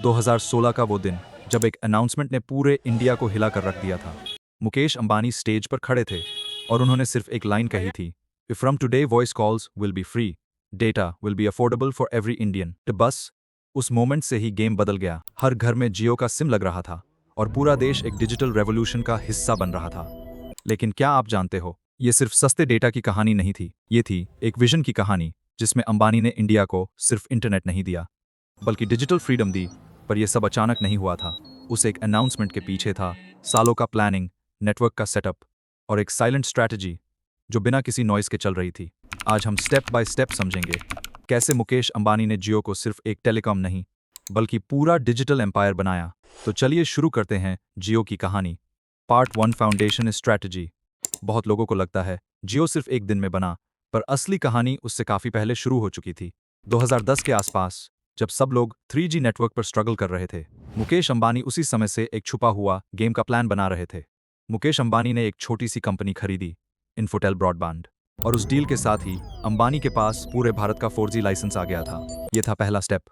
2016 का वो दिन जब एक अनाउंसमेंट ने पूरे इंडिया को हिला कर रख दिया था। मुकेश अंबानी स्टेज पर खड़े थे और उन्होंने सिर्फ एक लाइन कही थी, from today voice calls will be free, data will be affordable for every Indian. तो बस उस मोमेंट से ही गेम बदल गया। हर घर में जियो का सिम लग रहा था और पूरा देश एक डिजिटल रेवोल्यूशन का हिस्सा बन रहा था। लेकिन क्या आप जानते हो, ये सिर्फ सस्ते डेटा की कहानी नहीं थी, ये थी एक विजन की कहानी जिसमें अंबानी ने इंडिया को सिर्फ इंटरनेट नहीं दिया बल्कि डिजिटल फ्रीडम दी। पर यह सब अचानक नहीं हुआ था। उस एक अनाउंसमेंट के पीछे था सालों का प्लानिंग, नेटवर्क का सेटअप और एक साइलेंट स्ट्रैटेजी जो बिना किसी नॉइस के चल रही थी। आज हम स्टेप बाय स्टेप समझेंगे कैसे मुकेश अंबानी ने जियो को सिर्फ एक टेलीकॉम नहीं बल्कि पूरा डिजिटल एम्पायर बनाया। तो चलिए शुरू करते हैं जियो की कहानी। Part 1, foundation strategy. बहुत लोगों को लगता है जियो सिर्फ एक दिन में बना, पर असली कहानी उससे काफी पहले शुरू हो चुकी थी। 2010 के आसपास जब सब लोग 3G नेटवर्क पर स्ट्रगल कर रहे थे, मुकेश अंबानी उसी समय से एक छुपा हुआ गेम का प्लान बना रहे थे। मुकेश अंबानी ने एक छोटी सी कंपनी खरीदी, इन्फोटेल ब्रॉडबैंड, और उस डील के साथ ही अंबानी के पास पूरे भारत का 4G लाइसेंस आ गया था। यह था पहला स्टेप।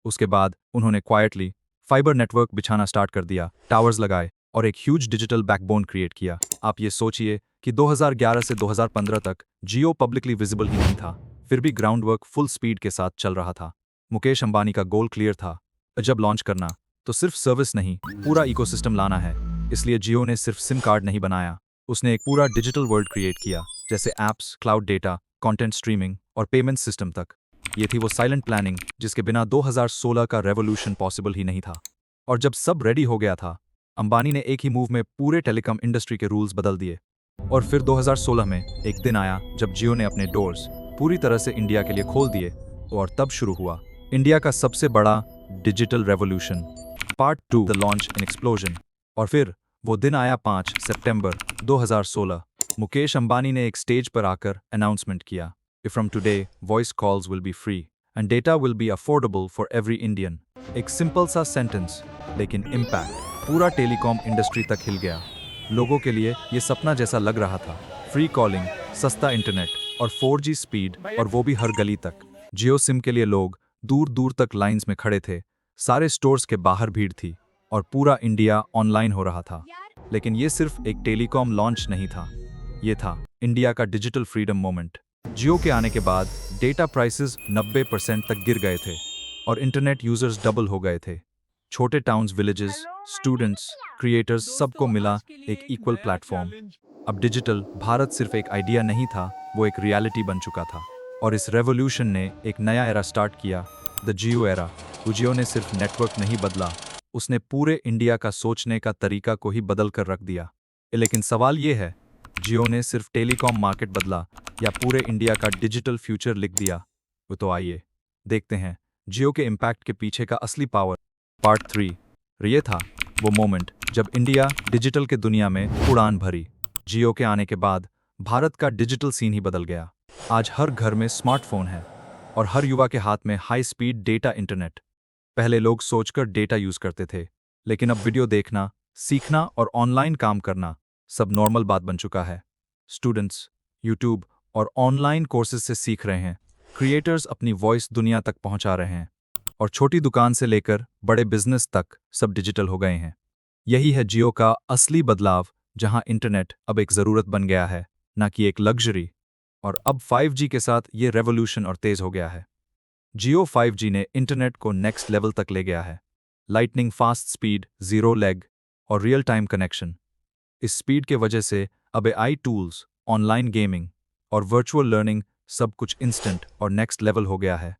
उसके बाद उन्होंने क्वाइटली फाइबर नेटवर्क बिछाना स्टार्ट कर दिया, टावर्स लगाए और एक ह्यूज डिजिटल बैकबोन क्रिएट किया। आप ये सोचिए कि 2011 से 2015 तक जियो पब्लिकली विजिबल ही नहीं था, फिर भी ग्राउंड वर्क फुल स्पीड के साथ चल रहा था। मुकेश अंबानी का गोल क्लियर था, जब लॉन्च करना तो सिर्फ सर्विस नहीं, पूरा इकोसिस्टम लाना है। इसलिए जियो ने सिर्फ सिम कार्ड नहीं बनाया, उसने एक पूरा डिजिटल वर्ल्ड क्रिएट किया, जैसे apps, cloud data, content streaming और पेमेंट सिस्टम तक। ये थी वो साइलेंट प्लानिंग जिसके बिना 2016 का रेवोल्यूशन पॉसिबल ही नहीं था। और जब सब रेडी हो गया था, अंबानी ने एक ही मूव में पूरे टेलीकॉम इंडस्ट्री के रूल्स बदल दिए। और फिर 2016 में एक दिन आया जब जियो ने अपने डोर्स पूरी तरह से इंडिया के लिए खोल दिए, और तब शुरू हुआ इंडिया का सबसे बड़ा digital revolution. Part 2, the launch and explosion. और फिर वो दिन आया 5 सितंबर 2016। मुकेश अंबानी ने एक स्टेज पर आकर अनाउंसमेंट किया, from today voice calls will be free and data will be affordable for every Indian. एक सिंपल सा सेंटेंस, लेकिन इम्पैक्ट पूरा टेलीकॉम इंडस्ट्री तक हिल गया। लोगों के लिए ये सपना जैसा लग रहा था, फ्री कॉलिंग, सस्ता इंटरनेट और 4G स्पीड, और वो भी हर गली तक। जियो सिम के लिए लोग दूर दूर तक लाइंस में खड़े थे, सारे स्टोर्स के बाहर भीड़ थी और पूरा इंडिया ऑनलाइन हो रहा था। लेकिन ये सिर्फ एक टेलीकॉम लॉन्च नहीं था, ये था इंडिया का डिजिटल फ्रीडम मोमेंट। जियो के आने के बाद डेटा प्राइसेस 90% तक गिर गए थे और इंटरनेट यूजर्स डबल हो गए थे। छोटे टाउन्स, विलेजेस, स्टूडेंट्स, क्रिएटर्स, सबको मिला एक इक्वल प्लेटफॉर्म। अब डिजिटल भारत सिर्फ एक आइडिया नहीं था, वो एक रियलिटी बन चुका था। और इस रेवोल्यूशन ने एक नया एरा स्टार्ट किया, द जियो एरा। जियो ने सिर्फ नेटवर्क नहीं बदला, उसने पूरे इंडिया का सोचने का तरीका को ही बदल कर रख दिया। लेकिन सवाल ये है, जियो ने सिर्फ टेलीकॉम मार्केट बदला या पूरे इंडिया का डिजिटल फ्यूचर लिख दिया? वो तो आइए देखते हैं जियो के इम्पैक्ट के पीछे का असली पावर। पार्ट 3, ये था वो मोमेंट जब इंडिया डिजिटल के दुनिया में उड़ान भरी। जियो के आने के बाद भारत का डिजिटल सीन ही बदल गया। आज हर घर में स्मार्टफोन है और हर युवा के हाथ में हाई स्पीड डेटा इंटरनेट। पहले लोग सोचकर डेटा यूज करते थे, लेकिन अब वीडियो देखना, सीखना और ऑनलाइन काम करना सब नॉर्मल बात बन चुका है। स्टूडेंट्स यूट्यूब और ऑनलाइन कोर्सेज से सीख रहे हैं, क्रिएटर्स अपनी वॉइस दुनिया तक पहुंचा रहे हैं, और छोटी दुकान से लेकर बड़े बिजनेस तक सब डिजिटल हो गए हैं। यही है जियो का असली बदलाव, जहां इंटरनेट अब एक जरूरत बन गया है, ना कि एक लग्जरी। और अब 5G के साथ ये रेवोल्यूशन और तेज हो गया है। जियो 5G ने इंटरनेट को नेक्स्ट लेवल तक ले गया है। Lightning fast speed, zero lag और रियल टाइम कनेक्शन। इस स्पीड के वजह से अब AI टूल्स, ऑनलाइन गेमिंग और वर्चुअल लर्निंग सब कुछ इंस्टेंट और नेक्स्ट लेवल हो गया है।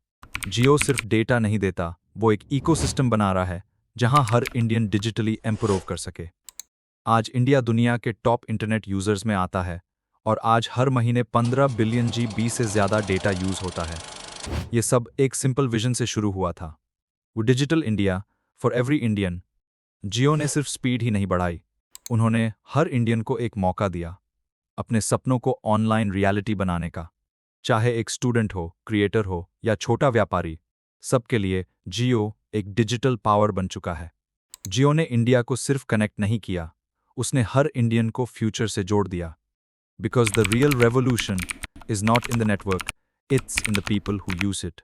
जियो सिर्फ डेटा नहीं देता, वो एक इकोसिस्टम बना रहा है जहां हर इंडियन डिजिटली एम्प्रूव कर सके। आज इंडिया दुनिया के टॉप इंटरनेट यूजर्स में आता है और आज हर महीने 15 बिलियन GB से ज़्यादा डेटा यूज होता है। ये सब एक सिंपल विजन से शुरू हुआ था, वो digital India for every Indian. Jio ने सिर्फ स्पीड ही नहीं बढ़ाई, उन्होंने हर इंडियन को एक मौका दिया अपने सपनों को ऑनलाइन रियलिटी बनाने का। चाहे एक स्टूडेंट हो, क्रिएटर हो या छोटा व्यापारी, सबके लिए जियो एक डिजिटल पावर बन चुका है। जियो ने इंडिया को सिर्फ कनेक्ट नहीं किया, उसने हर इंडियन को फ्यूचर से जोड़ दिया। Because the real revolution is not in the network, it's in the people who use it.